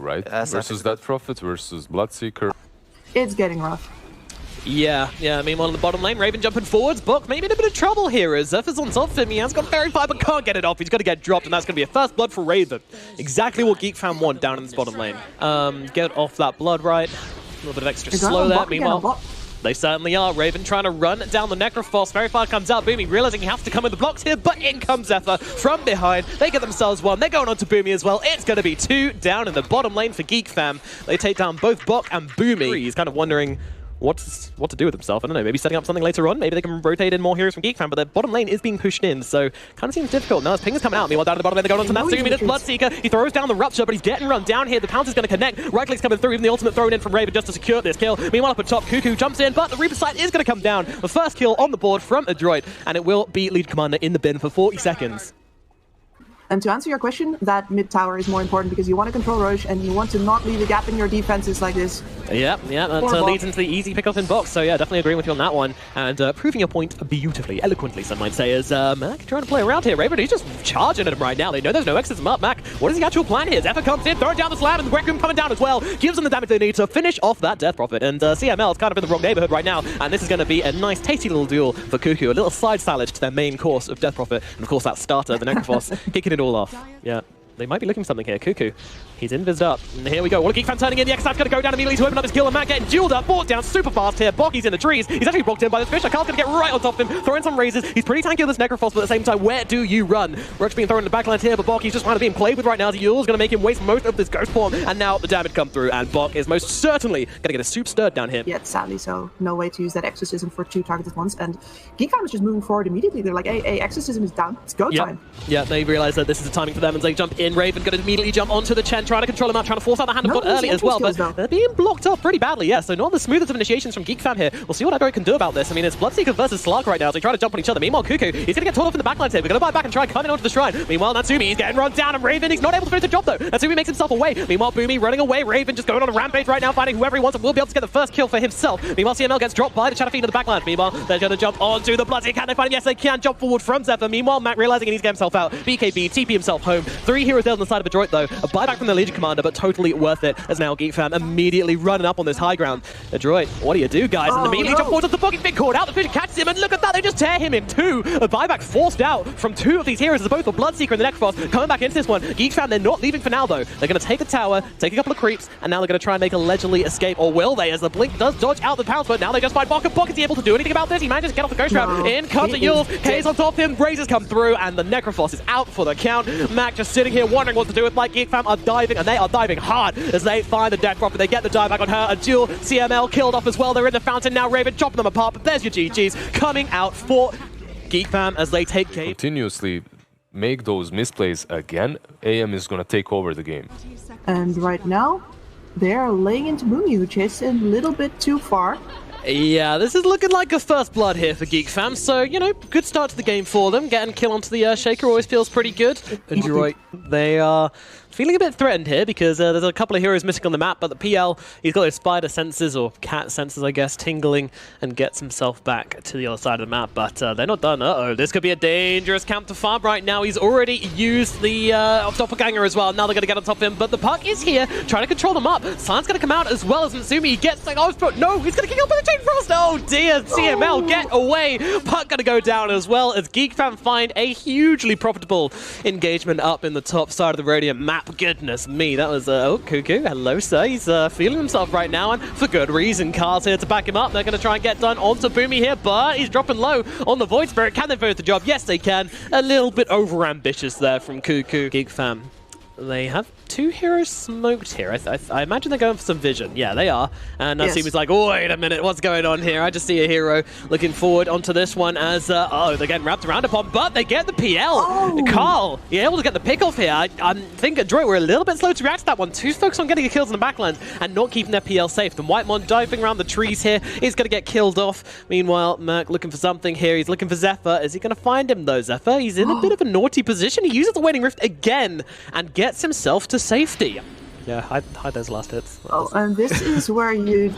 right? Versus that Prophet versus Bloodseeker. It's getting rough. Yeah. Meanwhile, in the bottom lane, Raven jumping forwards. Book maybe in a bit of trouble here as Zephyr's on top of him. He has got Fairy Fire, but can't get it off. He's going to get dropped, and that's going to be a first blood for Raven. Exactly what Geek Fam want down in this bottom lane. Get off that blood, right? A little bit of extra slow there. Meanwhile, they certainly are. Raven trying to run down the Necrophos. Fairy Fire comes out. Boomy realizing he has to come in the blocks here, but in comes Zephyr from behind. They get themselves one. They're going on to Boomy as well. It's going to be 2 down in the bottom lane for Geek Fam. They take down both Bok and Boomy. He's kind of wondering what to do with himself. I don't know, maybe setting up something later on. Maybe they can rotate in more heroes from Geek Fam, but their bottom lane is being pushed in, so kind of seems difficult. Now as Ping is coming out, meanwhile down at the bottom lane, they're going on to Natsumi, this Bloodseeker. He throws down the Rupture, but he's getting run down here. The pounce is going to connect. Right click's coming through, even the ultimate thrown in from Raven just to secure this kill. Meanwhile up at top, Cuckoo jumps in, but the Reaper sight is going to come down. The first kill on the board from Adroit, and it will be lead commander in the bin for 40 seconds. And to answer your question, that mid tower is more important because you want to control Roche and you want to not leave a gap in your defenses like this. Yeah, that leads into the easy pick up in box. So yeah, definitely agreeing with you on that one. And proving your point beautifully, eloquently, some might say, is Mac trying to play around here. Raven, he's just charging at him right now. They know there's no exits him up. Mac, what is the actual plan here? Zephyr comes in, throwing down the slam, and the Greg Room coming down as well. Gives them the damage they need to finish off that Death Prophet. And CML is kind of in the wrong neighborhood right now. And this is going to be a nice, tasty little duel for Cuckoo. A little side salad to their main course of Death Prophet. And of course that starter, the Necrophos, kicking it all off. Yeah. They might be looking for something here. Cuckoo, he's invised up. And here we go. What a Geek Fan turning in. The X-Knife's going to go down immediately to open up his kill. And Matt getting dueled up, brought down super fast here. Bocky's in the trees. He's actually blocked in by this fish. Carl's going to get right on top of him, throwing some razors. He's pretty tanky with this Necrophos, but at the same time, where do you run? Rook's being thrown in the backline here, but Bocky's just kind of being played with right now. Yule's going to make him waste most of this Ghost Form. And now the damage come through, and Bok is most certainly going to get a soup stirred down here. Yeah, sadly so. No way to use that Exorcism for 2 targets at once. And Geek Fam is just moving forward immediately. They're like, hey, Exorcism is down. It's go time. Yeah, they realize that this is the timing for them, and they jump in. Raven going to immediately jump onto the Chen, trying to control him out, trying to force out the hand of God early as well, but they're being blocked off pretty badly, yeah, so not the smoothest of initiations from Geek Fam here. We'll see what Adroit can do about this. I mean, it's Bloodseeker versus Slark right now, so they try to jump on each other. Meanwhile, Cuckoo, he's going to get torn off in the backlines here. We're going to buy back and try and cut in onto the shrine. Meanwhile, Natsumi, he's getting run down, and Raven, he's not able to finish the job, though. Natsumi makes himself away. Meanwhile, Boomy running away. Raven just going on a rampage right now, finding whoever he wants, and will be able to get the first kill for himself. Meanwhile, CML gets dropped by the Shadow Fiend in the backlines. Meanwhile, they're going to jump onto the Bloodseeker. Can they find him? Yes, they can. Jump forward from Zephyr. Meanwhile, Matt realizing he needs to get himself out. BKB, TP himself home. 3 heroes dead on the side of Adroit, though. A buyback from the Legion Commander, but totally worth it, as now Geek Fam immediately running up on this high ground. Adroit, what do you do, guys? And immediately jump forward to the Bog. He's been caught out. The Fish catches him, and look at that, they just tear him in 2. A buyback forced out from 2 of these heroes, as both the Bloodseeker and the Necrophos coming back into this one. Geek Fam, they're not leaving for now, though. They're going to take the tower, take a couple of creeps, and now they're going to try and make a leisurely escape. Or will they, as the Blink does dodge out the pounce, but now they just find Bok. Bok, is he able to do anything about this? He manages to get off the Ghost Trap. In comes the Yule. K's on top of him. Razors come through, and the Necrophos is out for the count. Mac just sitting here wondering what to do with Mike. Geek Fam are diving, and they are diving hard as they find the Death Prophet. They get the dive back on her. A duel. CML killed off as well. They're in the fountain now. Raven chopping them apart, but there's your GGs coming out for Geek Fam as they take game. Continuously make those misplays again, AM is going to take over the game. And right now, they're laying into Boomy, who chased a little bit too far. Yeah, this is looking like a first blood here for Geek Fam, so, you know, good start to the game for them. Getting kill onto the Shaker always feels pretty good. Adroit, they are feeling a bit threatened here because there's a couple of heroes missing on the map, but the PL, he's got his spider senses, or cat senses, I guess, tingling, and gets himself back to the other side of the map, but they're not done. Uh-oh, this could be a dangerous camp to farm right now. He's already used the doppelganger as well. Now they're going to get on top of him, but the Puck is here, trying to control them up. Silence going to come out as well as Natsumi. He gets like, oh, no, he's going to kick up with the Chain Frost. Oh dear, CML, get away. Puck going to go down as well as Geek Fam find a hugely profitable engagement up in the top side of the Radiant map. Goodness me, that was, oh, Cuckoo, hello sir, he's feeling himself right now, and for good reason. Carl's here to back him up. They're going to try and get done onto Boomy here, but he's dropping low on the Void Spirit. Can they finish the job? Yes, they can. A little bit over-ambitious there from Cuckoo. Geek Fam, they have 2 heroes smoked here. I imagine they're going for some vision. Yeah, they are. And Natsumi's like, oh, wait a minute, what's going on here? I just see a hero looking forward onto this one as, oh, they're getting wrapped around upon, but they get the PL. Oh. Carl, you're able to get the pick off here. I think Adroit were a little bit slow to react to that one. 2 folks on getting the kills in the backland and not keeping their PL safe. The Whitemon diving around the trees here is going to get killed off. Meanwhile, Merc looking for something here. He's looking for Zephyr. Is he going to find him, though, Zephyr? He's in a bit of a naughty position. He uses the Waning Rift again and gets himself to safety. Yeah, hide those last hits. Oh, and this is where you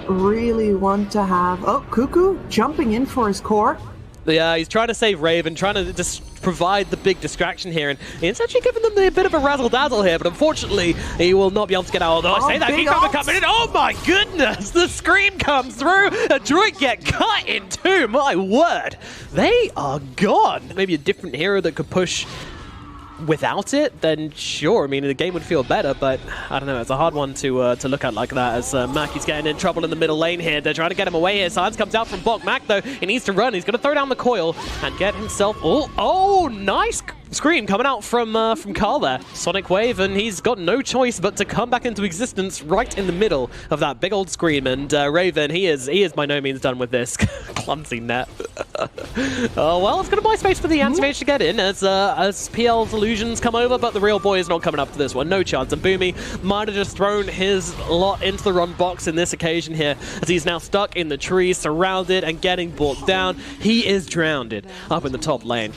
really want to have... Oh, Cuckoo jumping in for his core. Yeah, he's trying to save Raven, trying to just provide the big distraction here, and it's actually giving them a bit of a razzle-dazzle here, but unfortunately, he will not be able to get out. Although I say that, Geek Fam coming in. Oh my goodness! The scream comes through! Adroit get cut in two! My word! They are gone! Maybe a different hero that could push without it, then sure. I mean, the game would feel better, but I don't know. It's a hard one to look at like that, as Mackey's getting in trouble in the middle lane here. They're trying to get him away here. Silence comes out from Bok. Mack, though, he needs to run. He's going to throw down the coil and get himself... Oh, nice scream coming out from Carl there. Sonic Wave, and he's got no choice but to come back into existence right in the middle of that big old scream. And Raven, he is by no means done with this. Clumsy net. Oh, well, it's going to buy space for the anti-mage to get in as PL's illusions come over, but the real boy is not coming up to this one. No chance. And Boomy might have just thrown his lot into the run box in this occasion here, as he's now stuck in the tree, surrounded and getting brought down. He is drowned up in the top lane.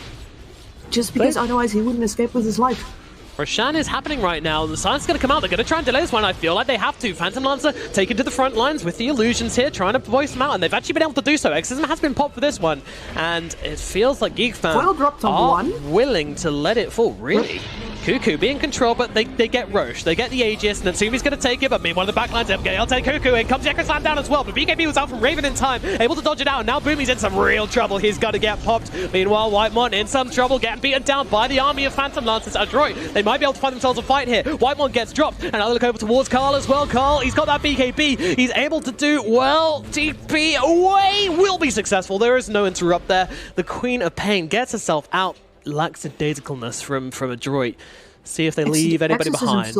Just because otherwise he wouldn't escape with his life. Roshan is happening right now. The Silence is going to come out. They're going to try and delay this one. I feel like they have to. Phantom Lancer taken to the front lines with the illusions here, trying to voice them out, and they've actually been able to do so. Exorcism has been popped for this one, and it feels like Geek Fam are willing to let it fall. Really? Cuckoo being controlled, but they get Roche. They get the Aegis, and Natsumi's going to take it, but meanwhile, the backlines up. I'll take Cuckoo, and comes the Echo Slam down as well, but BKB was out from Raven in time, able to dodge it out, and now Boomy's in some real trouble. He's got to get popped. Meanwhile, Whitemon in some trouble, getting beaten down by the army of Phantom Lancers. Adroit, they might be able to find themselves a fight here. Whitemon gets dropped, and I'll look over towards Carl as well. Carl, he's got that BKB. He's able to do well. TP away will be successful. There is no interrupt there. The Queen of Pain gets herself out. Lackadaisicalness from Adroit. See if they leave anybody behind.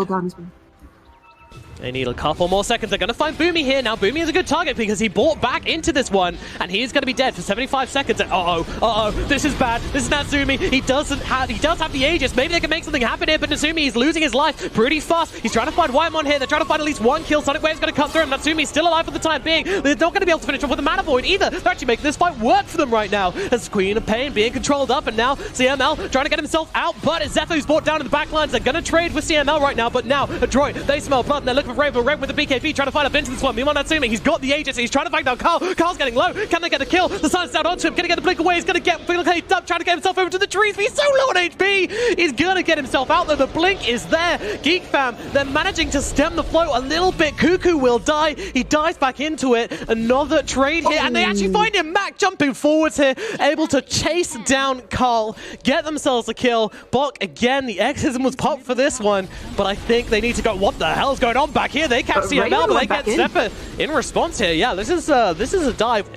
They need a couple more seconds. They're going to find Boomy here. Now, Boomy is a good target because he bought back into this one, and he is going to be dead for 75 seconds. Uh-oh, this is bad. This is Natsumi. He does have the Aegis. Maybe they can make something happen here, but Natsumi is losing his life pretty fast. He's trying to find Whitemon here. They're trying to find at least one kill. Sonic Wave's going to cut through him. Natsumi's still alive for the time being. They're not going to be able to finish him with a Mana Void either. They're actually making this fight work for them right now. As Queen of Pain being controlled up, and now CML trying to get himself out, but as Zephyr's brought down in the backlines, they're going to trade with CML right now, but now Adroit, they smell blood, and they're looking for Raven with the BKB, trying to find up into this one. Meanwhile, Natsumi, he's got the Aegis, he's trying to find down Carl. Carl's getting low. Can they get the kill? The Silence down onto him. Can he get the blink away? He's going to get hyped up, trying to get himself over to the trees, but he's so low on HP. He's going to get himself out there. The blink is there. Geek Fam, they're managing to stem the flow a little bit. Cuckoo will die. He dives back into it. Another trade here, and they actually find him. Mac jumping forwards here, able to chase down Carl, get themselves a kill. Bok, again, the Exorcism was popped for this one, but I think they need to go. What the hell is going on back here? They catch CML, but they get Zephyr in response here. Yeah, this is a dive.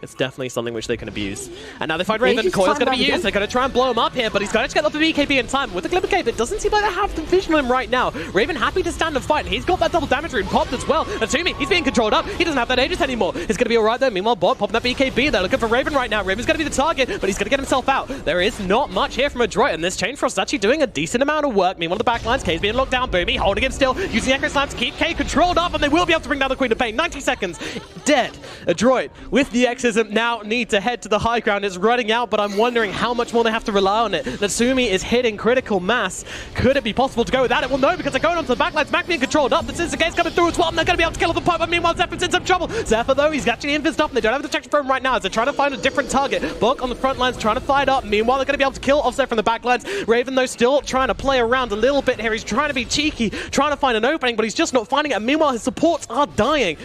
It's definitely something which they can abuse. And now they find Raven. Coil's going to be used. They're going to try and blow him up here, but he's going to get off the BKB in time. With the Glimmer Cape, it doesn't seem like they have the vision on him right now. Raven happy to stand and fight, and he's got that double damage rune popped as well. Natsumi, he's being controlled up. He doesn't have that Aegis anymore. It's going to be all right, though. Meanwhile, Bot popping that BKB. They're looking for Raven right now. Raven's going to be the target, but he's going to get himself out. There is not much here from Adroit, and this Chain Frost is actually doing a decent amount of work. Meanwhile, the backlines, K's being locked down. Boomy holding him still, using Echo Slam to keep K controlled up, and they will be able to bring down the Queen of Pain. 90 seconds. Dead. Adroit, with the Exorcism, now need to head to the high ground. It's running out, but I'm wondering how much more they have to rely on it. Natsumi is hitting critical mass. Could it be possible to go without it? Well, no, because they're going onto the backlines. Mac being controlled up. The Sister Gate's coming through as well, and they're going to be able to kill off the pipe. But meanwhile, Zephyr's in some trouble. Zephyr, though, he's actually invis up, and they don't have the detection for him right now as they're trying to find a different target. Bok on the front lines trying to fight up. Meanwhile, they're going to be able to kill off Zephyr from the backlines. Raven, though, still trying to play around a little bit here. He's trying to be cheeky, trying to find an opening, but he's just not finding it. And meanwhile, his supports are dying.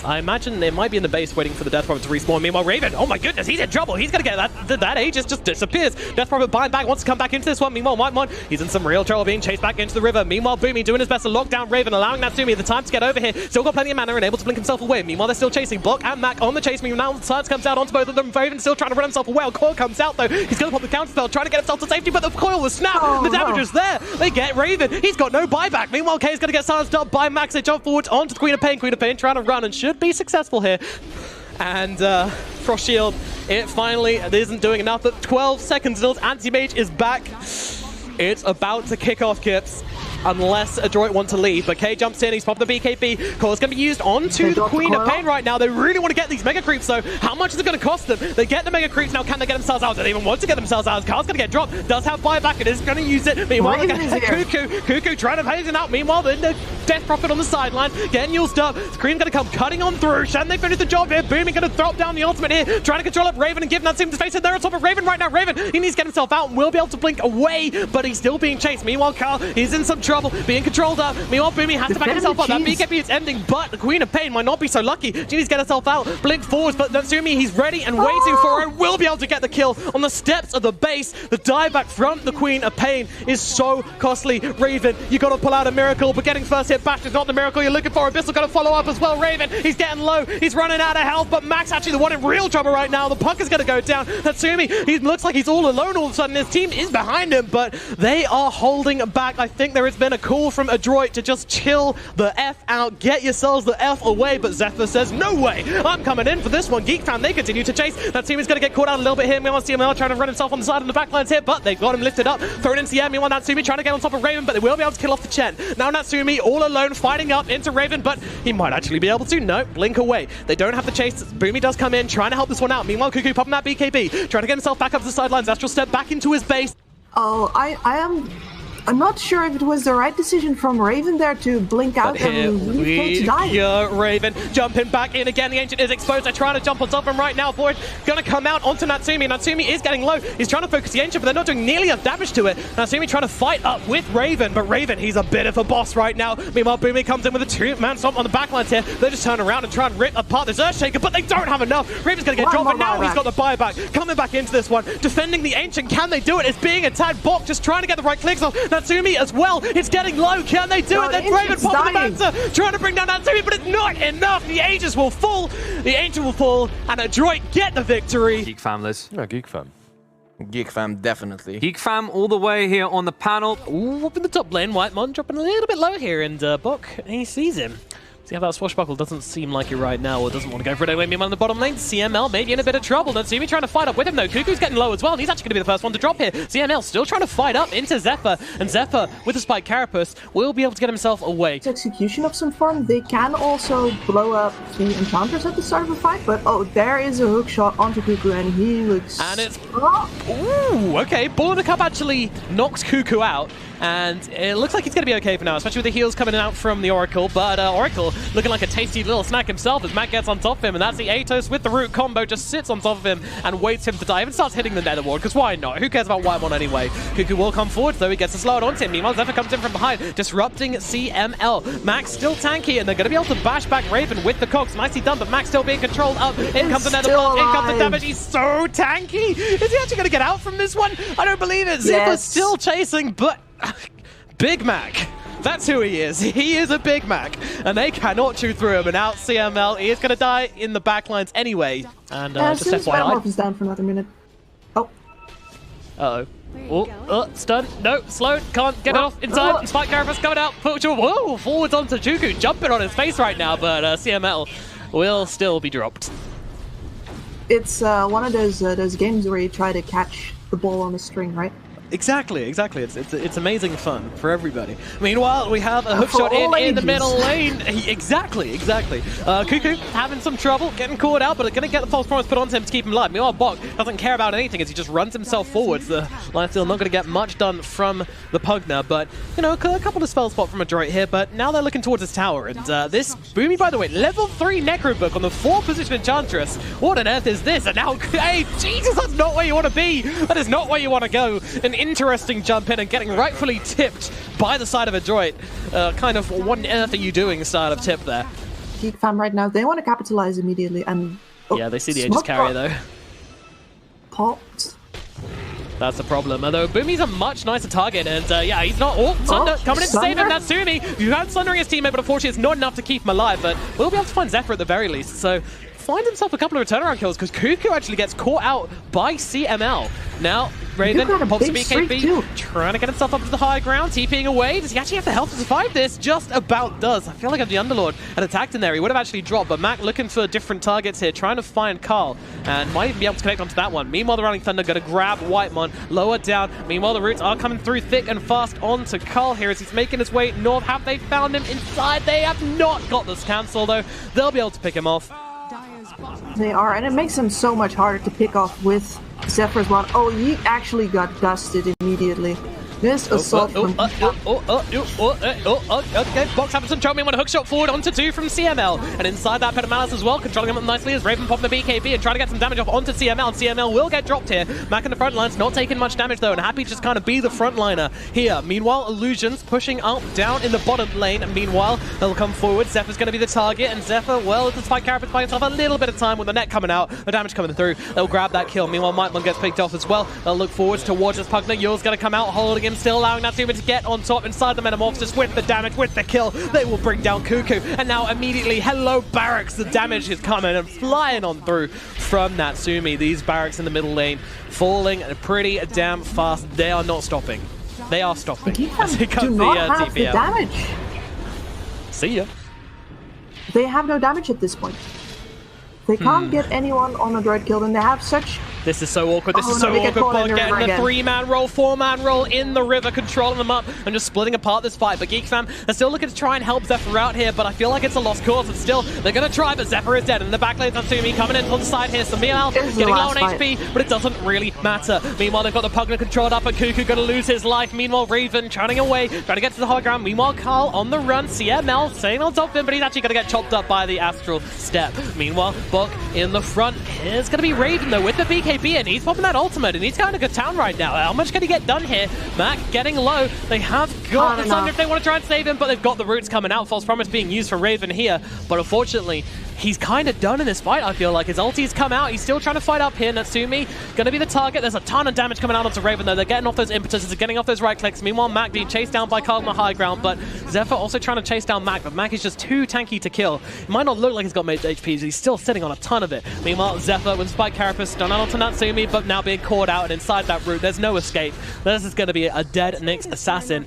I imagine they might be in the base waiting for the Death Prophet to respawn. Meanwhile, Raven, oh my goodness, he's in trouble. He's going to get that Aegis just disappears. Death Prophet buying back, wants to come back into this one. Meanwhile, Whitemon, he's in some real trouble being chased back into the river. Meanwhile, Boomy doing his best to lock down Raven, allowing Natsumi the time to get over here. Still got plenty of mana and able to blink himself away. Meanwhile, they're still chasing Bok and Mac on the chase. Meanwhile, Silence comes out onto both of them. Raven still trying to run himself away. Coil comes out, though. He's going to pop the counter spell, trying to get himself to safety, but the Coil was snapped. The damage is there. They get Raven. He's got no buyback. Meanwhile, K's going to get silenced up by Max. They jump forward onto the Queen of Pain. Queen of Pain trying to run and should be successful here. And Frost Shield, it finally isn't doing enough, but 12 seconds until anti-mage is back. It's about to kick off, Kips. unless Adroit want to leave. But K jumps in, he's popping the BKB. Core's going to be used onto the Queen of Pain right now. They really want to get these Mega Creeps, so how much is it going to cost them? They get the Mega Creeps, now can they get themselves out? Do they even want to get themselves out? Car's going to get dropped, does have buyback, it is going to use it. Meanwhile, look at Cuckoo trying to phase it out. Meanwhile, the Death Prophet on the sideline, getting used up. Scream's going to come cutting on through. Can they finish the job here? Booming going to drop down the ultimate here, trying to control up Raven and give Natsumi the space in there on top of Raven right now. Raven, he needs to get himself out and will be able to blink away, but he's still being chased. Meanwhile, Carl is in some trouble, being controlled up. Meanwhile, Boomy has to back himself up. That BKB is ending, but the Queen of Pain might not be so lucky. She needs to get herself out, blink forwards, but Natsumi, he's ready and waiting for her and will be able to get the kill on the steps of the base. The dive back from the Queen of Pain is so costly. Raven, you got to pull out a miracle, but getting first hit back is not the miracle you're looking for. Abyssal going to follow up as well. Raven, he's getting low, he's running out of health, but Max actually the one in real trouble right now. The puck is going to go down. Natsumi, he looks like he's all alone all of a sudden. His team is behind him, but they are holding back. I think there has been a call from Adroit to just chill the F out, get yourselves the F away, but Zephyr says, no way, I'm coming in for this one. Geek Fam, they continue to chase. Natsumi's going to get caught out a little bit here. Meanwhile, CML trying to run himself on the side of the backlines here, but they've got him lifted up, thrown into the air. Meanwhile, Natsumi trying to get on top of Raven, but they will be able to kill off the Chen. Now Natsumi all alone fighting up into Raven, but he might actually be able to. No, blink away. They don't have the chase. Boomy does come in, trying to help this one out. Meanwhile, Cuckoo popping that BKB, trying to get himself back up to the sidelines. Astral step back into his base. Oh, I'm not sure if it was the right decision from Raven there to blink out and leave to die. Raven jumping back in again. The Ancient is exposed. They're trying to jump on top of him right now. Void going to come out onto Natsumi. Natsumi is getting low. He's trying to focus the Ancient, but they're not doing nearly enough damage to it. Natsumi trying to fight up with Raven, but Raven, he's a bit of a boss right now. Meanwhile, Boomy comes in with a two-man stomp on the backlines here. They just turn around and try and rip apart this Earthshaker, but they don't have enough. Raven's going to get dropped, but now he's got the buyback. Coming back into this one, defending the Ancient. Can they do it? It's being attacked. Bok just trying to get the right clicks off. Natsumi as well. It's getting low. Can they do it? Then Raven popping the Mancer, trying to bring down Natsumi, but it's not enough. The Aegis will fall. The Ancient will fall, and Adroit get the victory. Geek Fam, Liz. Yeah, Geek Fam. Geek Fam, definitely. Geek Fam all the way here on the panel. Ooh, up in the top lane. Whitemon dropping a little bit low here, and Bok, he sees him. See how that swashbuckle doesn't seem like it right now, or doesn't want to go for it anyway. Meanwhile, in the bottom lane, CML maybe in a bit of trouble. Natsumi trying to fight up with him though. Cuckoo's getting low as well, and he's actually going to be the first one to drop here. CML still trying to fight up into Zephyr, and Zephyr with the Spike Carapace will be able to get himself away. Execution of some form. They can also blow up the Enchanters at the start of the fight, but oh, there is a hook shot onto Cuckoo, and he looks... And it's... Ooh, okay. Ball in the Cup actually knocks Cuckoo out. And it looks like he's going to be okay for now, especially with the heals coming out from the Oracle. But Oracle looking like a tasty little snack himself as Matt gets on top of him. And that's the Atos with the root combo, just sits on top of him and waits him to die. Even starts hitting the Nether Ward, because why not? Who cares about Whitemon anyway? Cuckoo will come forward, though he gets a slow it onto him. Meanwhile, Zephyr comes in from behind, disrupting CML. Max still tanky, and they're going to be able to bash back Raven with the cogs. Nicely done, but Max still being controlled up. In comes the Nether Ward, in comes the damage. He's so tanky. Is he actually going to get out from this one? I don't believe it. Zephyr still chasing, but... Big Mac. That's who he is. He is a Big Mac. And they cannot chew through him. And out CML. He is going to die in the backlines anyway. And just FYI. Is down for another minute. Oh. Uh-oh. Oh, stun. No, slow. Can't get it off in time. Spike Carapace coming out. Whoa, forwards onto Juku. Jumping on his face right now. But CML will still be dropped. It's one of those games where you try to catch the ball on a string, right? Exactly. It's amazing fun for everybody. Meanwhile, we have a hook shot in the middle lane. Exactly. Cuckoo having some trouble, getting caught out, but going to get the false promise put onto him to keep him alive. Meanwhile, Bok doesn't care about anything as he just runs himself forwards. The lifesteal not going to get much done from the Pugna, but, you know, a couple of spell spot from Adroit here, but now they're looking towards his tower. And this Boomy, by the way, level 3 Necro Book on the 4th position Enchantress. What on earth is this? And now, hey, Jesus, that's not where you want to be. That is not where you want to go. An interesting jump in and getting rightfully tipped by the side of Adroit. Kind of, what on earth are you doing style of tip there? Geek Fam right now, they want to capitalize immediately and... Oh, yeah, they see the Aegis carrier though. Popped. That's the problem. Although Boomy's a much nicer target, and yeah, he's not. Oh, Thunder coming in to save him. Natsumi, you had Sundering his teammate, but unfortunately it's not enough to keep him alive. But we'll be able to find Zephyr at the very least. So finds himself a couple of turnaround kills because Cuckoo actually gets caught out by CML. Now, Raven pops a BKB, trying to get himself up to the high ground, TPing away. Does he actually have the health to survive this? Just about does. I feel like if the Underlord had attacked in there, he would have actually dropped. But Mac looking for different targets here, trying to find Carl, and might even be able to connect onto that one. Meanwhile, the Rolling Thunder going to grab Whitemon, lower down. Meanwhile, the Roots are coming through thick and fast onto Carl here as he's making his way north. Have they found him inside? They have not got this cancel, though. They'll be able to pick him off. They are, and it makes them so much harder to pick off with Zephyr as well. Oh, he actually got dusted immediately. This assault from... okay, Box happens to control me when a hookshot forward onto 2 from CML. And inside that, Petamalis as well, controlling him up nicely as Raven popping the BKB and trying to get some damage off onto CML. And CML will get dropped here. Mac in the front lines, not taking much damage though, and happy to just kind of be the frontliner here. Meanwhile, Illusions pushing up, down in the bottom lane. And meanwhile, they'll come forward. Zephyr's going to be the target, and Zephyr, well, despite Carapace buying himself a little bit of time with the net coming out, the damage coming through, they'll grab that kill. Meanwhile, Mightmon gets picked off as well. They'll look forwards towards his Pugner. Yule's going to come out, holding him, still allowing Natsumi to get on top inside the Metamorphosis with the damage, with the kill. They will bring down Cuckoo, and now immediately, hello Barracks, the damage is coming and flying on through from Natsumi. These Barracks in the middle lane falling pretty damn fast. They are not stopping. They are stopping. Do not have the damage. See ya. They have no damage at this point. They can't get anyone on Adroit killed, and they have such... This is so awkward. This is so awkward. Bog getting the 3-man roll, 4-man roll in the river, controlling them up and just splitting apart this fight. But Geek Fam are still looking to try and help Zephyr out here, but I feel like it's a lost cause. And still, they're going to try, but Zephyr is dead. And in the back lane, Natsumi coming in on the side here. So Meow getting low on HP, but it doesn't really matter. Meanwhile, they've got the Pugner controlled up, and Cuckoo going to lose his life. Meanwhile, Raven turning away, trying to get to the high ground. Meanwhile, Carl on the run. CML staying on top of him, but he's actually going to get chopped up by the Astral Step. Meanwhile, Bog in the front. Here's going to be Raven, though, with the BKB, and he's popping that ultimate, and he's kind of good town right now. How much can he get done here? Mac getting low. They have got the Thunder if they want to try and save him, but they've got the Roots coming out. False Promise being used for Raven here, but unfortunately, he's kind of done in this fight, I feel like. His ulti's come out. He's still trying to fight up here. Natsumi going to be the target. There's a ton of damage coming out onto Raven, though. They're getting off those impetuses. They're getting off those right clicks. Meanwhile, Mac being chased down by Carl on the high ground, but Zephyr also trying to chase down Mac, but Mac is just too tanky to kill. It might not look like he's got made HP, but he's still sitting on a ton of it. Meanwhile, Zephyr with Spike Carapace done out onto Natsumi, but now being caught out, and inside that route, there's no escape. This is going to be a dead Nyx assassin.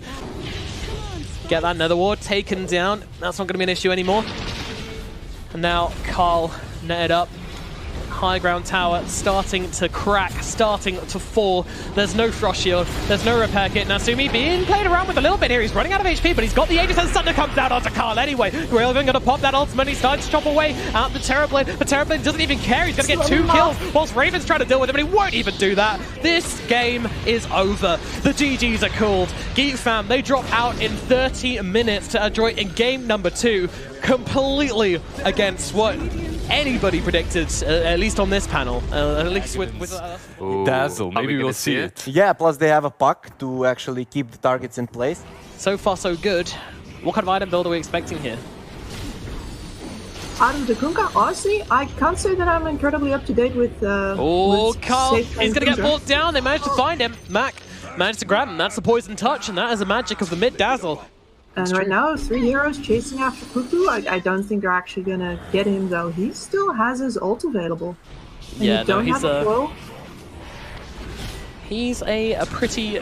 Get that Nether Ward taken down. That's not going to be an issue anymore. And now Carl netted up. High ground tower starting to crack, starting to fall. There's no Frost Shield, there's no repair kit. Natsumi being played around with a little bit here. He's running out of HP, but he's got the Aegis, and Thunder comes down onto Carl anyway. Raven going to pop that ultimate. He's starting to chop away out the Terrorblade, but Terrorblade doesn't even care. He's going to get 2 kills whilst Raven's trying to deal with him, and he won't even do that. This game is over. The GGs are called. Geek Fam, they drop out in 30 minutes to Adroit in game number 2, completely against what anybody predicted, at least on this panel, at least with Dazzle, maybe we'll see it. Yeah, plus they have a puck to actually keep the targets in place. So far, so good. What kind of item build are we expecting here? Out of the Kunkka, honestly, I can't say that I'm incredibly up to date with. Carl, he's gonna get brought down. They managed to find him. Mac managed to grab him. That's the poison touch, and that is the magic of the mid Dazzle. And right now, 3 heroes chasing after Cuckoo. I don't think they're actually gonna get him though. He still has his ult available. And yeah, no, he's a pretty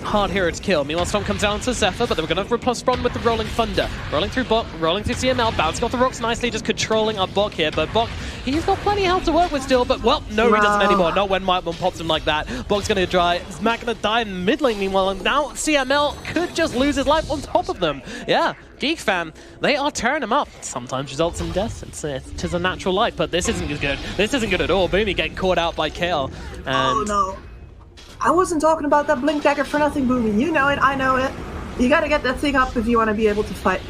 hard hero to kill. Meanwhile, Storm comes down to Zephyr, but they were going to respond with the Rolling Thunder. Rolling through Bok, rolling through CML, bouncing off the rocks nicely, just controlling our Bok here. But Bok, he's got plenty of health to work with still, but well, no, he doesn't anymore. Not when Mightmon pops him like that. Bok's going to dry. Mac going to die in mid lane meanwhile, and now CML could just lose his life on top of them. Yeah, Geek Fam, they are tearing him up. Sometimes results in death. It is a natural life, but this isn't good. This isn't good at all. Boomy getting caught out by Kale. And oh no. I wasn't talking about that blink dagger for nothing, Boomy. You know it, I know it. You gotta get that thing up if you want to be able to fight.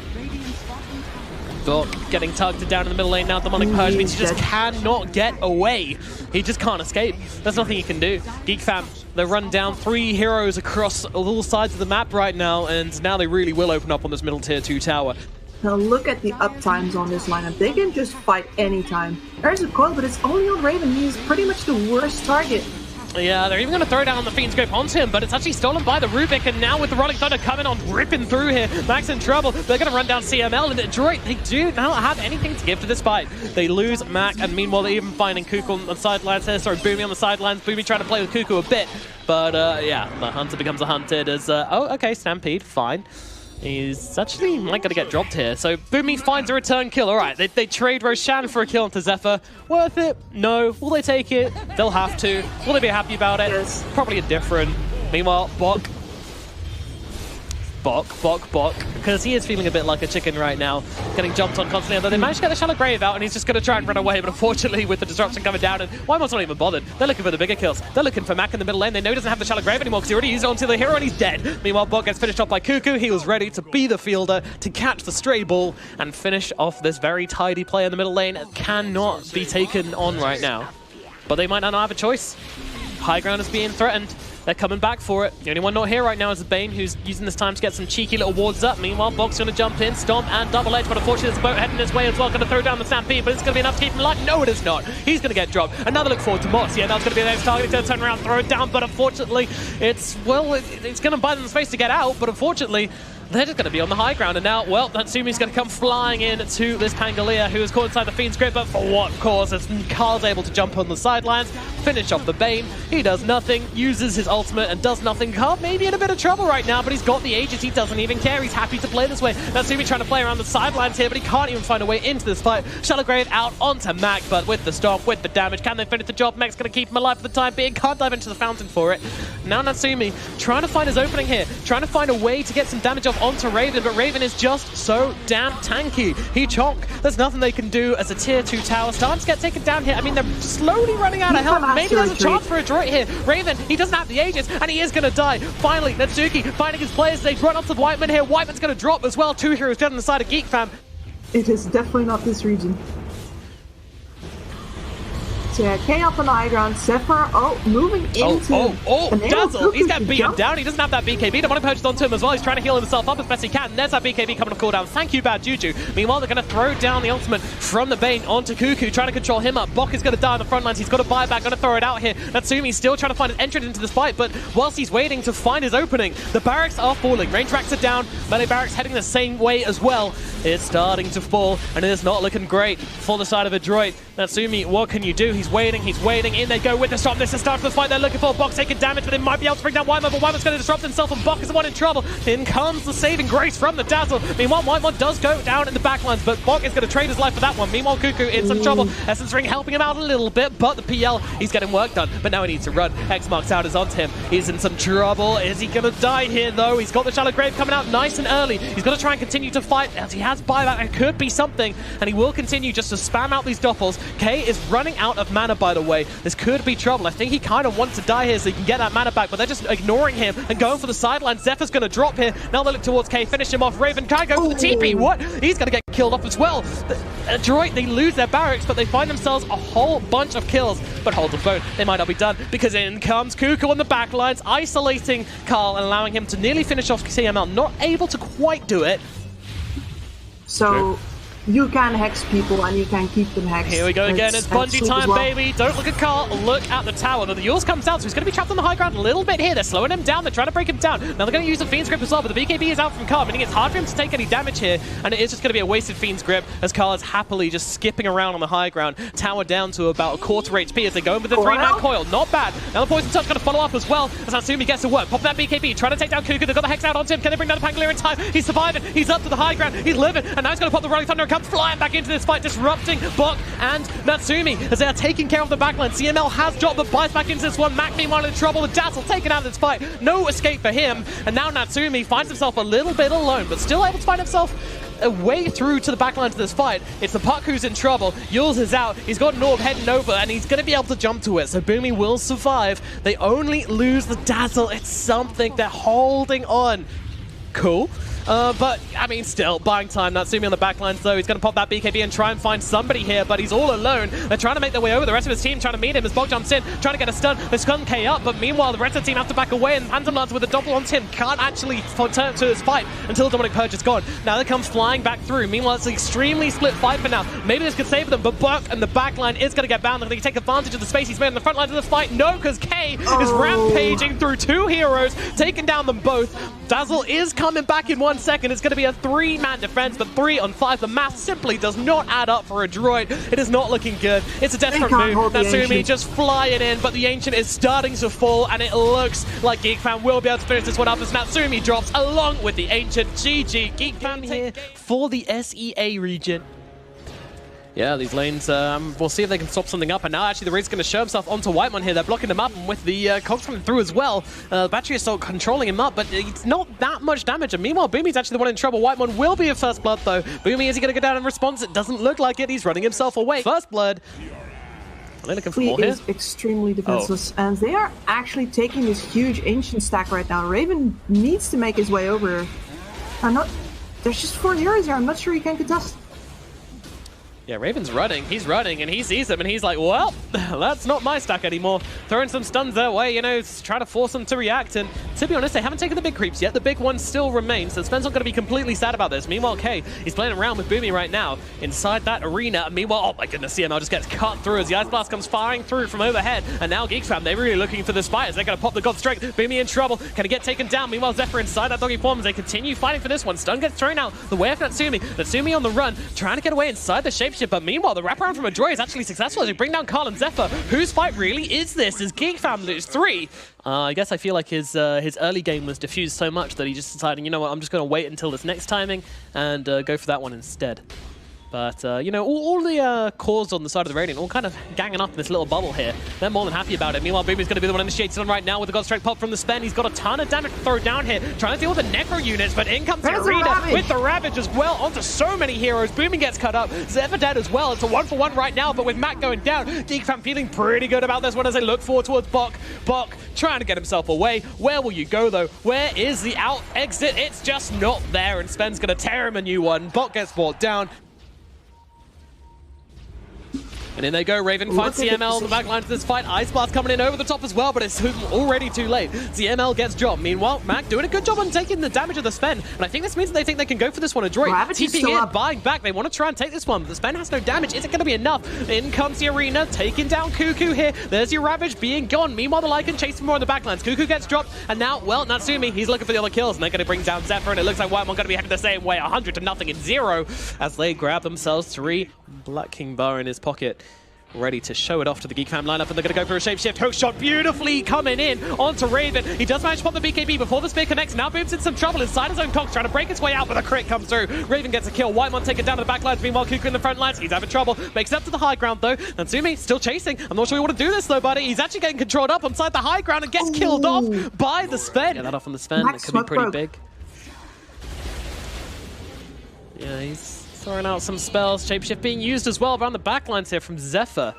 Bok getting tugged down in the middle lane now. Demonic Purge means he just cannot get away. He just can't escape. There's nothing he can do. Geek Fam, they run down 3 heroes across all sides of the map right now, and now they really will open up on this middle tier 2 tower. Now look at the uptimes on this lineup. They can just fight anytime. There's a coil, but it's only on Raven. He's pretty much the worst target. Yeah, they're even going to throw down the Fiend's Grip onto him, but it's actually stolen by the Rubik, and now with the Rolling Thunder coming on, ripping through here, Mac's in trouble. They're going to run down CML, and Adroit, they do not have anything to give to this fight. They lose Mac, and meanwhile they're even finding Cuckoo on the sidelines here. Sorry, Boomy on the sidelines. Boomy trying to play with Cuckoo a bit, but yeah, the Hunter becomes a hunted as, oh, okay, Stampede, fine. He's actually not going to get dropped here. So Boomy finds a return kill. All right, they trade Roshan for a kill onto Zephyr. Worth it? No. Will they take it? They'll have to. Will they be happy about it? Yes. Probably indifferent. Meanwhile, Bok, because he is feeling a bit like a chicken right now, getting jumped on constantly. Although they managed to get the Shallow Grave out, and he's just going to try and run away, but unfortunately with the disruption coming down, and Wymon's not even bothered. They're looking for the bigger kills. They're looking for Mac in the middle lane. They know he doesn't have the Shallow Grave anymore because he already used it onto the hero and he's dead. Meanwhile, Bok gets finished off by Cuckoo. He was ready to be the fielder, to catch the stray ball, and finish off this very tidy play in the middle lane. It cannot be taken on right now. But they might not have a choice. High ground is being threatened. They're coming back for it. The only one not here right now is Bane, who's using this time to get some cheeky little wards up. Meanwhile, Bok's going to jump in, stomp, and double edge, but unfortunately there's a boat heading his way as well. Going to throw down the Stampede, but it's going to be enough to keep him alive. No, it is not. He's going to get dropped. Another look forward to Moss. Yeah, that's going to be the next target. He's going to turn around, throw it down, but unfortunately, it's going to buy them space to get out, but unfortunately, they're just going to be on the high ground. And now, well, Natsumi's going to come flying in to this Pangolier, who is caught inside the Fiend's Grip, but for what cause? As Carl's able to jump on the sidelines, finish off the Bane. He does nothing, uses his ultimate, and does nothing. Carl may be in a bit of trouble right now, but he's got the Aegis. He doesn't even care. He's happy to play this way. Natsumi trying to play around the sidelines here, but he can't even find a way into this fight. Shallow Grave out onto Mac, but with the stomp, with the damage, can they finish the job? Mac's going to keep him alive for the time being. Can't dive into the fountain for it. Now Natsumi trying to find his opening here, trying to find a way to get some damage off onto Raven, but Raven is just so damn tanky. He chonk. There's nothing they can do as a tier 2 tower starting to get taken down here. I mean, they're slowly running out of health. Maybe there's a chance for Adroit here. Raven, he doesn't have the Aegis, and he is going to die. Finally, Natsuki finding his players. They run onto Whiteman here. Whiteman's going to drop as well. 2 heroes dead on the side of Geek Fam. It is definitely not this region. So yeah, K up on the high ground. Zephyr, moving into... Dazzle! He's getting beaten down. He doesn't have that BKB. The money purchased onto him as well. He's trying to heal himself up as best he can. There's that BKB coming off cooldown. Thank you, Bad Juju. Meanwhile, they're going to throw down the ultimate from the Bane onto Cuckoo, trying to control him up. Bok is going to die on the front lines. He's got to buy back, going to throw it out here. Natsumi's still trying to find an entrance into this fight, but whilst he's waiting to find his opening, the barracks are falling. Range racks are down. Melee barracks heading the same way as well. It's starting to fall, and it is not looking great for the side of Adroit. Natsumi, what can you do? He's waiting. In they go with the stop. This is the start of the fight. They're looking for Bok taking damage, but they might be able to bring down Wyman, but Wyman's going to disrupt himself, and Bok is the one in trouble. In comes the saving grace from the Dazzle. Meanwhile, Wyman does go down in the backlines, but Bok is going to trade his life for that one. Meanwhile, Cuckoo in some trouble. Essence Ring helping him out a little bit, but the PL, he's getting work done, but now he needs to run. X marks out is onto him. He's in some trouble. Is he going to die here, though? He's got the Shallow Grave coming out nice and early. He's going to try and continue to fight, as he has buyback. It could be something, and he will continue just to spam out these doppels. K is running out of mana, by the way. This could be trouble. I think he kind of wants to die here so he can get that mana back, but they're just ignoring him and going for the sideline. Zephyr's going to drop here. Now they look towards K, finish him off. Raven can't go for the TP. What? He's going to get killed off as well. Adroit, they lose their barracks, but they find themselves a whole bunch of kills. But hold the phone. They might not be done, because in comes Cuckoo on the backlines, isolating Carl and allowing him to nearly finish off CML. Not able to quite do it. So... you can hex people and you can keep them hexed. Here we go again. It's bungee time, baby. Don't look at Carl. Look at the tower. The Yules comes down, so he's going to be trapped on the high ground a little bit here. They're slowing him down. They're trying to break him down. Now they're going to use the Fiend's Grip as well, but the BKB is out from Carl, meaning it's hard for him to take any damage here, and it is just going to be a wasted Fiend's Grip as Carl is happily just skipping around on the high ground. Tower down to about a quarter HP as they go in with the 3-man coil. Not bad. Now the Poison Touch going to follow up as well as Natsumi gets to work. Pop that BKB. Trying to take down Cuckoo. They've got the Hex out onto him. Can they bring down the Pangolier in time? He's surviving. He's up to the high ground. He's living. And now he's going to pop the Rolling Thunder and come flying back into this fight, disrupting Bok and Natsumi as they are taking care of the backline. CML has dropped, but buys back into this one. Mac meanwhile in trouble with Dazzle taken out of this fight. No escape for him, and now Natsumi finds himself a little bit alone, but still able to find himself a way through to the backline to this fight. It's the Puck who's in trouble. Yules is out. He's got Norb heading over, and he's going to be able to jump to it, so Boomy will survive. They only lose the Dazzle. It's something. They're holding on. Cool. But, I mean, still, buying time. Natsumi on the backlines, though. He's going to pop that BKB and try and find somebody here, but he's all alone. They're trying to make their way over. The rest of his team trying to meet him as Bog jumps in, trying to get a stun. The stun K up, but meanwhile, the rest of the team have to back away, and Phantom Lance with a double onto him can't actually turn to his fight until Dominic Purge is gone. Now they come flying back through. Meanwhile, it's an extremely split fight for now. Maybe this could save them, but Buck and the backline is going to get bound. They take advantage of the space he's made on the front lines of the fight. No, because K is rampaging through 2 heroes, taking down them both. Dazzle is coming back in 1 second. It's going to be a 3-man defense, but 3 on 5. The math simply does not add up for Adroit. It is not looking good. It's a desperate move. Natsumi just flying in, but the Ancient is starting to fall, and it looks like Geek Fam will be able to finish this one up as Natsumi drops along with the Ancient. GG. Geek Fam here for the SEA region. Yeah, these lanes, we'll see if they can stop something up. And now actually the Raid's going to show himself onto Whitemon here. They're blocking him up, and with the cogs coming through as well. Battery Assault controlling him up, but it's not that much damage. And meanwhile, Boomy's actually the one in trouble. Whitemon will be a first blood, though. Boomy, is he going to go down in response? It doesn't look like it. He's running himself away. First blood. Are they looking for more here? Is extremely defenseless, and they are actually taking this huge Ancient stack right now. Raven needs to make his way over. There's just 4 heroes here. I'm not sure he can contest. Yeah, Raven's running. He's running, and he sees them, and he's like, well, that's not my stack anymore. Throwing some stuns their way, you know, trying to force them to react. And to be honest, they haven't taken the big creeps yet. The big one still remains, so Spen's not going to be completely sad about this. Meanwhile, K, he's playing around with Boomy right now inside that arena. Meanwhile, oh my goodness, CML just gets cut through as the Ice Blast comes firing through from overhead. And now Geek Fam, they're really looking for this fight as they're going to pop the God Strike. Boomy in trouble. Can he get taken down? Meanwhile, Zephyr inside that doggy form as they continue fighting for this one. Stun gets thrown out the way of Natsumi. Natsumi on the run, trying to get away inside the shapeshift, but meanwhile, the wraparound from Adroit is actually successful as they bring down Carl and Zephyr. Whose fight really is this? As Geek Fam lose 3? I guess I feel like his early game was diffused so much that he just decided, you know what, I'm just going to wait until this next timing and go for that one instead. But, you know, all the cores on the side of the Radiant all kind of ganging up in this little bubble here. They're more than happy about it. Meanwhile, Boomy's going to be the one initiated on right now with the God Strike pop from the Spen. He's got a ton of damage to throw down here, trying to deal with the Necro units, but in comes the Arena with the Ravage as well onto so many heroes. Boomy gets cut up. Zephyr dead as well. It's a 1-for-1 right now, but with Matt going down, Geek Fam feeling pretty good about this one as they look forward towards Bok. Bok trying to get himself away. Where will you go, though? Where is the out exit? It's just not there, and Spen's going to tear him a new one. Bok gets brought down. And in they go, Raven finds CML on the back line of this fight. Ice Blast coming in over the top as well, but it's already too late. CML gets dropped. Meanwhile, Mac doing a good job on taking the damage of the Spen. And I think this means that they think they can go for this one. Adroit TPing in, buying back. They want to try and take this one, but the Spen has no damage. Is it going to be enough? In comes the Arena, taking down Cuckoo here. There's your Ravage being gone. Meanwhile, the Lycan chasing more on the backlines. Cuckoo gets dropped, and now, well, Natsumi, he's looking for the other kills, and they're going to bring down Zephyr, and it looks like Whitemon going to be headed the same way, 100-0 in 0, as they grab themselves 3. Black King Bar in his pocket, ready to show it off to the Geek Fam lineup, and they're going to go for a shapeshift. Hook shot beautifully coming in onto Raven. He does manage to pop the BKB before the spear connects. Now Boom's in some trouble inside his own cogs, trying to break his way out, but a crit comes through. Raven gets a kill. Whitemon taken down to the back lines. Meanwhile, Cuckoo in the front lines. He's having trouble. Makes it up to the high ground, though. Natsumi still chasing. I'm not sure we want to do this, though, buddy. He's actually getting controlled up inside the high ground and gets killed off by the Spen. Get that off on the Spen. It could be pretty big. Yeah, he's throwing out some spells. Shapeshift being used as well around the backlines here from Zephyr,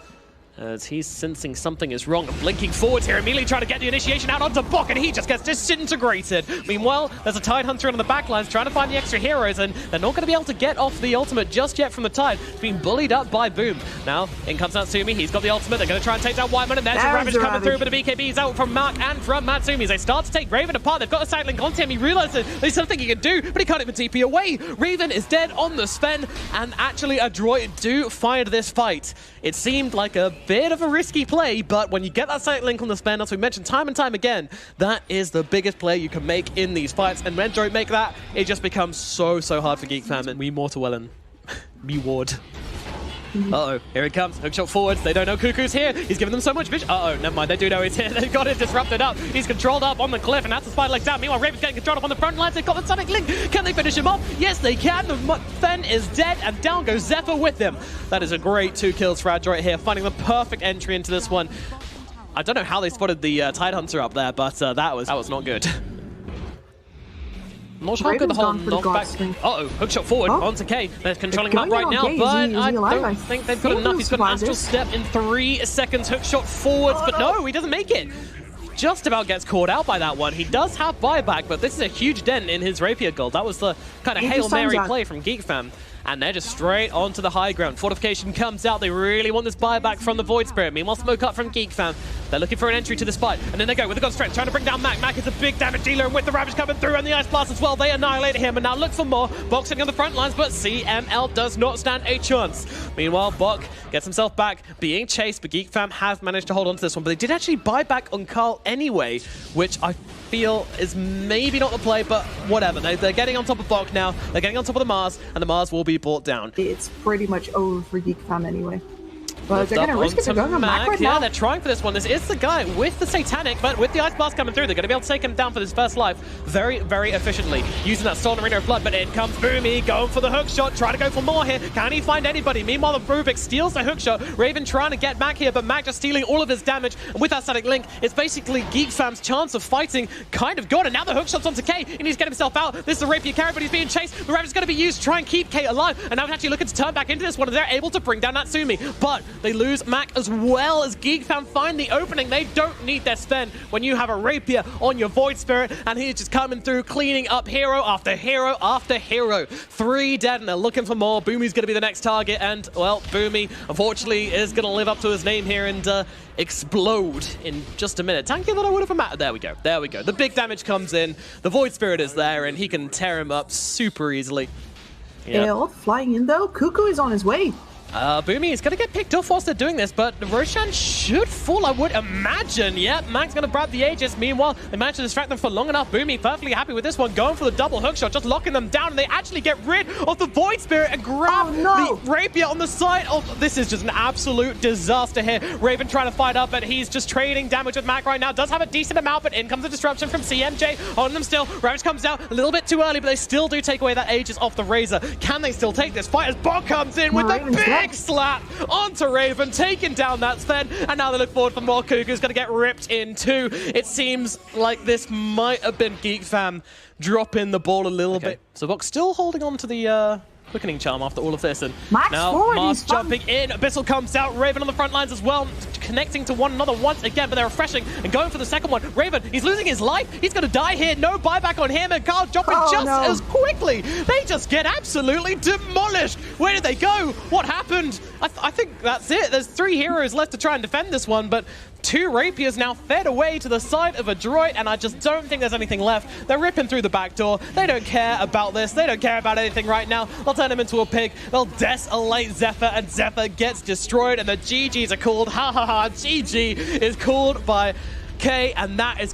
as he's sensing something is wrong and blinking forwards here, immediately trying to get the initiation out onto Bok, and he just gets disintegrated. Meanwhile, there's a Tide Hunter on the backlines trying to find the extra heroes, and they're not going to be able to get off the ultimate just yet from the Tide. It's being bullied up by Boom. Now, in comes Natsumi. He's got the ultimate. They're going to try and take down Whitemon, and there's a Ravage coming through, but the BKB is out from Mark and from Natsumi. As they start to take Raven apart, they've got a side link onto him. He realizes there's something he can do, but he can't even TP away. Raven is dead on the Spen, and actually Adroit do find this fight. It seemed like a bit of a risky play, but when you get that side link on the Spen, as we mentioned time and time again, that is the biggest play you can make in these fights. And when Adroit make that, it just becomes so hard for Geek Fam. And we Mortawellen. Me Ward. Uh-oh, here he comes. Hookshot forwards. They don't know Cuckoo's here. He's giving them so much vision. Uh-oh, never mind. They do know he's here. They've got it disrupted up. He's controlled up on the cliff, and that's the spider leg down. Meanwhile, Raven's getting controlled up on the front lines. They've got the Sonic Link. Can they finish him off? Yes, they can. The Fen is dead, and down goes Zephyr with him. That is a great 2 kills for Adroit here, finding the perfect entry into this one. I don't know how they spotted the Tide Hunter up there, but that was not good. I'm not sure how good the whole knockback. Uh-oh, hookshot forward onto K. They're controlling him up right now, but I don't think they've got enough. He's got an Astral Step in 3 seconds. Hookshot forwards, but no, he doesn't make it. just about gets caught out by that one. He does have buyback, but this is a huge dent in his rapier gold. That was the kind of Hail Mary play from Geek Fam. And they're just straight onto the high ground. Fortification comes out. They really want this buyback from the Void Spirit. Meanwhile, smoke up from Geek Fam. They're looking for an entry to this fight. And then they go with the God's Strength, trying to bring down Mac. Mac is a big damage dealer, and with the Ravage coming through and the Ice Blast as well, they annihilate him. And now look for more. Bok sitting on the front lines, but CML does not stand a chance. Meanwhile, Bok gets himself back, being chased, but Geek Fam have managed to hold on to this one. But they did actually buy back on Carl anyway, which I feel is maybe not the play, but whatever. They're getting on top of Bok now. They're getting on top of the Mars, and the Mars will be brought down. It's pretty much over for Geek Fam anyway. But they're going to risk it. They're going on Mac right now. They're trying for this one. This is the guy with the Satanic, but with the Ice Blast coming through, they're going to be able to take him down for this first life very, very efficiently. Using that Stolen Arena of Blood, but in comes Boomy, going for the hook shot, trying to go for more here. Can he find anybody? Meanwhile, the Rubik steals the hook shot. Raven trying to get back here, but Mac just stealing all of his damage. And with that static link, it's basically Geek Fam's chance of fighting kind of gone. And now the hook shot's onto K. He needs to get himself out. This is a Rapier carry, but he's being chased. The Ravage's going to be used to try and keep K alive. And now he's actually looking to turn back into this one, and they're able to bring down Natsumi. But they lose Mac as well as Geek Fam find the opening. They don't need their spend when you have a Rapier on your Void Spirit, and he's just coming through, cleaning up hero after hero after hero. 3 dead, and they're looking for more. Boomy's going to be the next target, and, well, Boomy, unfortunately, is going to live up to his name here and explode in just a minute. Tankier than I would have imagined. There we go. There we go. The big damage comes in. The Void Spirit is there, and he can tear him up super easily. Yeah. Flying in, though. Cuckoo is on his way. Boomy is going to get picked off whilst they're doing this, but Roshan should fall, I would imagine. Yep, Mac's going to grab the Aegis. Meanwhile, they managed to distract them for long enough. Boomy perfectly happy with this one, going for the double hookshot, just locking them down, and they actually get rid of the Void Spirit and grab the Rapier on the side. Oh, this is just an absolute disaster here. Raven trying to fight up, but he's just trading damage with Mac right now. Does have a decent amount, but in comes the disruption from CMJ on them still. Ravage comes out a little bit too early, but they still do take away that Aegis off the Razor. Can they still take this fight as Bok comes in with the big slap onto Raven, taking down that Sven, and now they look forward for more. Cuckoo's going to get ripped in two. It seems like this might have been Geek Fam dropping the ball a little bit. So Bok's still holding on to the Quickening Charm after all of this, and now Mars jumping in. Abyssal comes out, Raven on the front lines as well, connecting to one another once again, but they're refreshing and going for the second one. Raven, he's losing his life. He's going to die here. No buyback on him, and Carl dropping as quickly. They just get absolutely demolished. Where did they go? What happened? I think that's it. There's 3 heroes left to try and defend this one, but 2 Rapiers now fed away to the side of Adroit, and I just don't think there's anything left. They're ripping through the back door. They don't care about this. They don't care about anything right now. They'll turn him into a pig. They'll desolate Zephyr, and Zephyr gets destroyed, and the GGs are called. Ha ha ha. GG is called by K, and that is